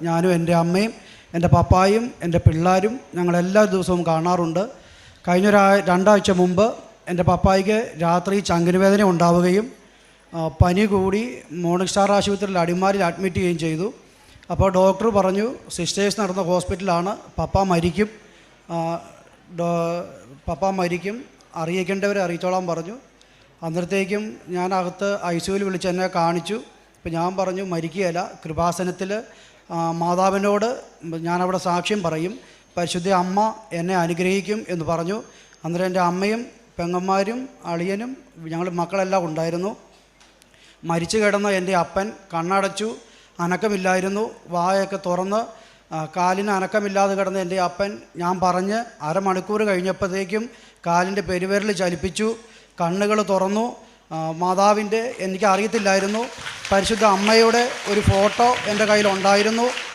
ഞാനും എൻ്റെ അമ്മയും എൻ്റെ പപ്പായും എൻ്റെ പിള്ളേരും ഞങ്ങളെല്ലാ ദിവസവും കാണാറുണ്ട്. കഴിഞ്ഞ 2 ആഴ്ച മുമ്പ് എൻ്റെ പപ്പായ്ക്ക് രാത്രി ചങ്കിന് വേദന ഉണ്ടാവുകയും പനി കൂടി മോർണിംഗ് സ്റ്റാർ ആശുപത്രിയിൽ അടിമാലിൽ അഡ്മിറ്റ് ചെയ്യുകയും ചെയ്തു. അപ്പോൾ ഡോക്ടർ പറഞ്ഞു സിസ്റ്റേഴ്സ് നടന്ന ഹോസ്പിറ്റലാണ്, പപ്പ മരിക്കും, അറിയിക്കേണ്ടവരെ അറിയിച്ചോളാൻ പറഞ്ഞു. അന്നേരത്തേക്കും ഞാൻ അകത്ത് ICUവിൽ വിളിച്ച് എന്നെ കാണിച്ചു. അപ്പോൾ ഞാൻ പറഞ്ഞു മരിക്കുകയല്ല, കൃപാസനത്തിൽ മാതാവിനോട് ഞാനവിടെ സാക്ഷ്യം പറയും, പരിശുദ്ധ അമ്മ എന്നെ അനുഗ്രഹിക്കും എന്ന് പറഞ്ഞു. അന്നേരം എൻ്റെ അമ്മയും പെങ്ങന്മാരും അളിയനും ഞങ്ങൾ മക്കളെല്ലാം ഉണ്ടായിരുന്നു. മരിച്ചു കിടന്ന എൻ്റെ അപ്പൻ കണ്ണടച്ചു, അനക്കമില്ലായിരുന്നു, വായൊക്കെ തുറന്ന് കാലിന് അനക്കമില്ലാതെ കിടന്ന എൻ്റെ അപ്പൻ ഞാൻ പറഞ്ഞ് അരമണിക്കൂർ കഴിഞ്ഞപ്പോഴത്തേക്കും കാലിൻ്റെ പെരുവിരൽ ചലിപ്പിച്ചു, കണ്ണുകൾ തുറന്നു. മാതാവിൻ്റെ എനിക്ക് അറിയത്തില്ലായിരുന്നു, പരിശുദ്ധ അമ്മയുടെ ഒരു ഫോട്ടോ എൻ്റെ കയ്യിലുണ്ടായിരുന്നു.